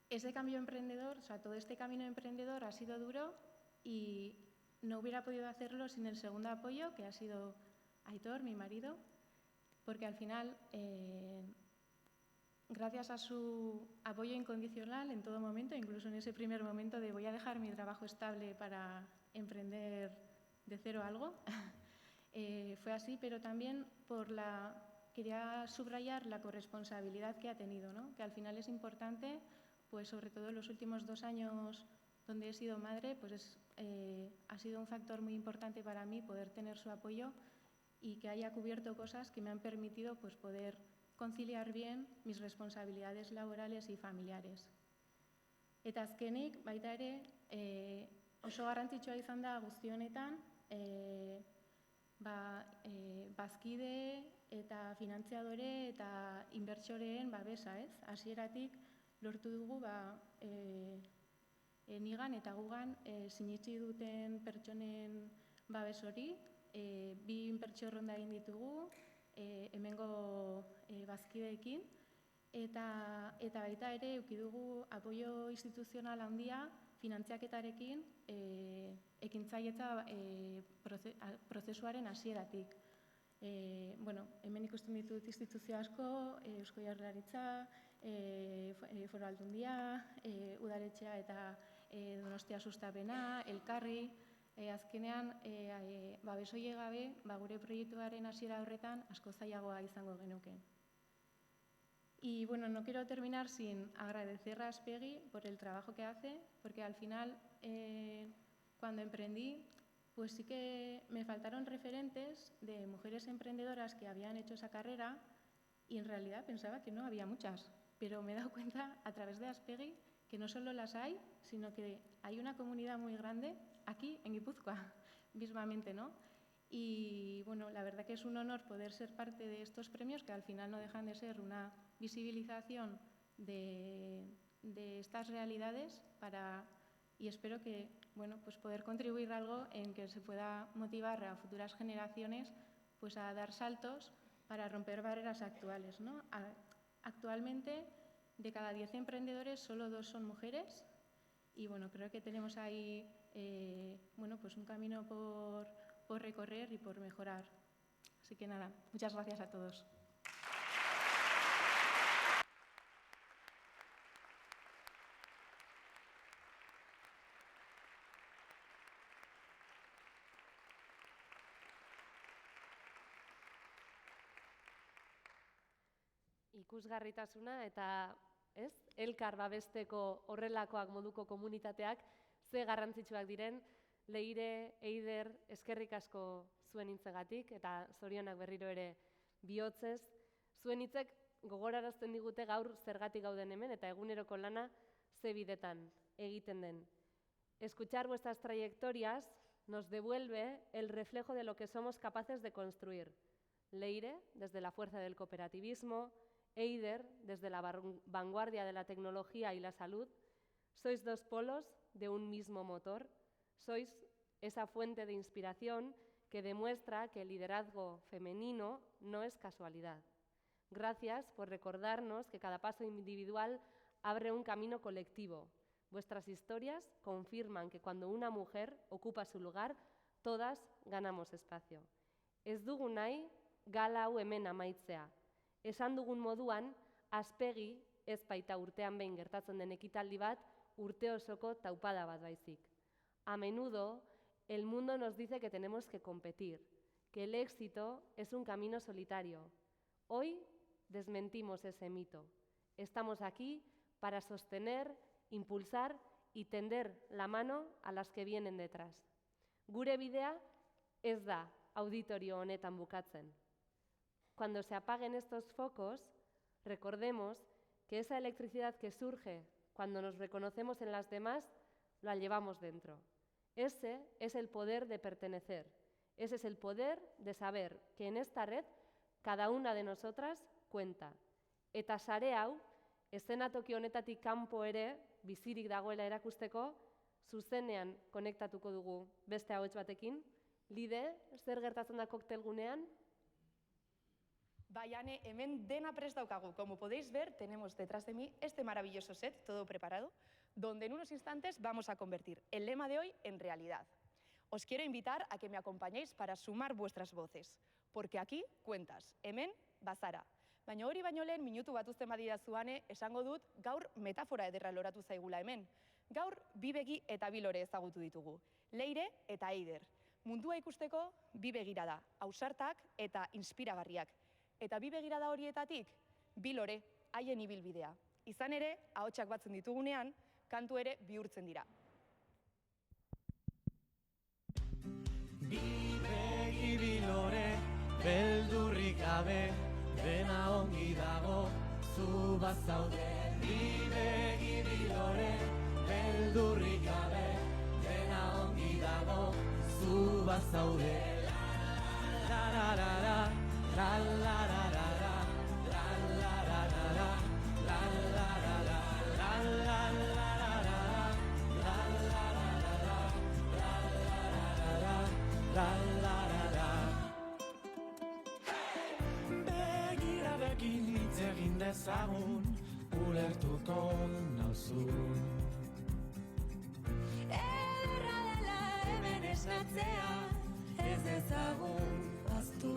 Ese cambio emprendedor, o sea, todo este camino emprendedor ha sido duro y no hubiera podido hacerlo sin el segundo apoyo, que ha sido Aitor, mi marido, porque al final, gracias a su apoyo incondicional en todo momento, incluso en ese primer momento de voy a dejar mi trabajo estable para emprender de cero algo, fue así, pero también quería subrayar la corresponsabilidad que ha tenido, ¿no? Que al final es importante, pues sobre todo en los últimos 2 años donde he sido madre, pues ha sido un factor muy importante para mí poder tener su apoyo y que haya cubierto cosas que me han permitido pues, poder conciliar bien mis responsabilidades laborales y familiares. Eta azkenik, baita ere, oso garrantzitsua izan da guzti honetan, bazkide eta finantziadore eta inbertsoreen babesa, ez? Hasieratik lortu dugu nigan eta gugan sinitsi duten pertsonen babes hori, 2 inbertsio erronda egin ditugu, hemengo bazkideekin, eta baita ere eduki dugu apoio instituzional handia finantziaketarekin ekintzailetza prozesuaren hasieratik. Hemen ikusten ditut instituzio asko, Eusko Jaurlaritza, Foru Aldundia, Udaletxea eta Donostia Sustapena, Elkarri, azkenean babes horiek gabe gure proiektuaren hasiera horretan asko zailagoa izango genuke. Y bueno, no quiero terminar sin agradecer a Aspegi por el trabajo que hace, porque al final, cuando emprendí, pues sí que me faltaron referentes de mujeres emprendedoras que habían hecho esa carrera y en realidad pensaba que no había muchas, pero me he dado cuenta a través de Aspegi que no solo las hay, sino que hay una comunidad muy grande aquí en Guipúzcoa, mismamente, ¿no? Y bueno, la verdad que es un honor poder ser parte de estos premios que al final no dejan de ser una visibilización de estas realidades y espero que pues poder contribuir algo en que se pueda motivar a futuras generaciones pues a dar saltos para romper barreras actuales, ¿no? Actualmente, de cada 10 emprendedores, solo 2 son mujeres y bueno, creo que tenemos ahí pues un camino por recorrer y por mejorar. Así que nada, muchas gracias a todos.
Ikusgarritasuna eta elkar babesteko horrelakoak moduko komunitateak ze garrantzitsuak diren, Leire, Eider, eskerrik asko zuen hitzegatik eta zorionak berriro ere bihotzez. Zuen hitzek gogorarazten digute gaur zergatik gauden hemen eta eguneroko lana ze bidetan egiten den. Escuchar vuestras trayectorias nos devuelve el reflejo de lo que somos capaces de construir. Leire, desde la fuerza del cooperativismo, Eider, desde la vanguardia de la tecnología y la salud, sois 2 polos de un mismo motor, sois esa fuente de inspiración que demuestra que el liderazgo femenino no es casualidad. Gracias por recordarnos que cada paso individual abre un camino colectivo. Vuestras historias confirman que cuando una mujer ocupa su lugar, todas ganamos espacio. Ez dugu nahi gala hau hemen amaitzea. Esan dugun moduan, Aspegi ez baita urtean behin gertatzen den ekitaldi bat, urte osoko taupada bat baizik. A menudo, el mundo nos dice que tenemos que competir, que el éxito es un camino solitario. Hoy desmentimos ese mito. Estamos aquí para sostener, impulsar y tender la mano a las que vienen detrás. Gure bidea ez da auditorio honetan bukatzen. Cuando se apaguen estos focos, recordemos que esa electricidad que surge cuando nos reconocemos en las demás, la llevamos dentro. Ese es el poder de pertenecer. Ese es el poder de saber que en esta red cada una de nosotras cuenta. Eta sare hau, eszenatoki honetatik kanpo ere, bizirik dagoela erakusteko, zuzenean konektatuko dugu beste ahots batekin. Lide, zer gertatzen da koktelgunean?
Ane, hemen dena prest daukagu. Como podéis ver, tenemos detrás de mí este maravilloso set, todo preparado, donde en unos instantes vamos a convertir el lema de hoy en realidad. Os quiero invitar a que me acompañéis para sumar vuestras voces, porque aquí cuentas, hemen bazara. Baina hori baino lehen minutu bat uzten badidazuane, esango dut gaur metafora ederra loratu zaigula hemen. Gaur bi begi eta bi lore ezagutu ditugu, Leire eta Eider. Mundua ikusteko bi begirada, ausartak eta inspiragarriak. Eta bi begirada horietatik, bi lore, haien ibilbidea. Izan ere, ahotsak batzen ditugunean, kantu ere bihurtzen dira.
Bi begi bi lore, beldurrik gabe, dena ongi dago, zu bazaude. Bi begi bi lore, beldurrik gabe, dena ongi dago, zu bazaude. La la la la, la la la la la, la la la la la, la la la la, la la la la la, la la la la la, la la la la. Begirarekin hitz egin dezagun, ulertuko nauzu. Ederra dela hemen esnatzea, ez dezagun ahaztu.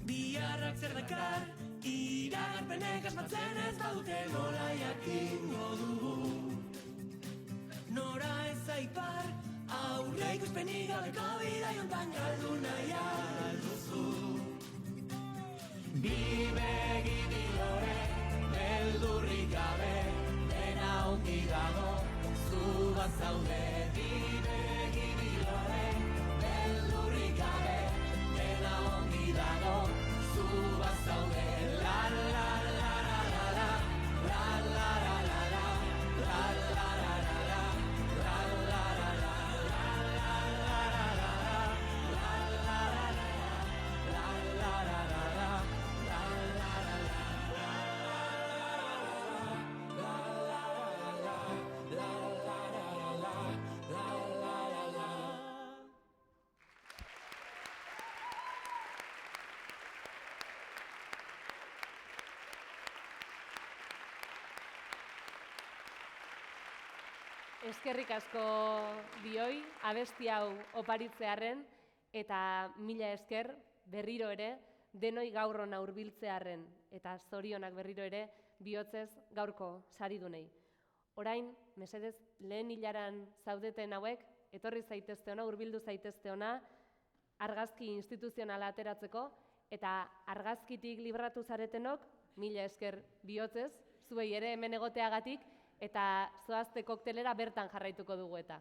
Biharrak zer dakar, iragarpenek asmatzen ez badute nola jakingo dugu. Nora ez aipar, aurre ikuspenik gabeko bidai hontan galdu nahi alduzu. Bi begi bi lore, beldurrik gabe, dena ongi dago, zu bazaude. Bi begi bi lore, beldurrik gabe, dena ongi dago, zu bazaude. La la la la la la, la la la la la, la la la la la, la la la la la, la la la la la, la la la la la, la la la la la, la la la la.
Eskerrik asko bioi, abesti hau oparitzearren, eta mila esker berriro ere, denoi gaur hona hurbiltzearren, eta zorionak berriro ere, bihotzez gaurko saridunei. Orain, mesedez, lehen hilaran zaudeten hauek, etorri zaitezte ona, hurbildu zaitezte ona, argazki instituzionala ateratzeko, eta argazkitik libratu zaretenok, mila esker bihotzez, zuei ere hemen egoteagatik, eta zoazte koktelera bertan jarraituko dugu eta.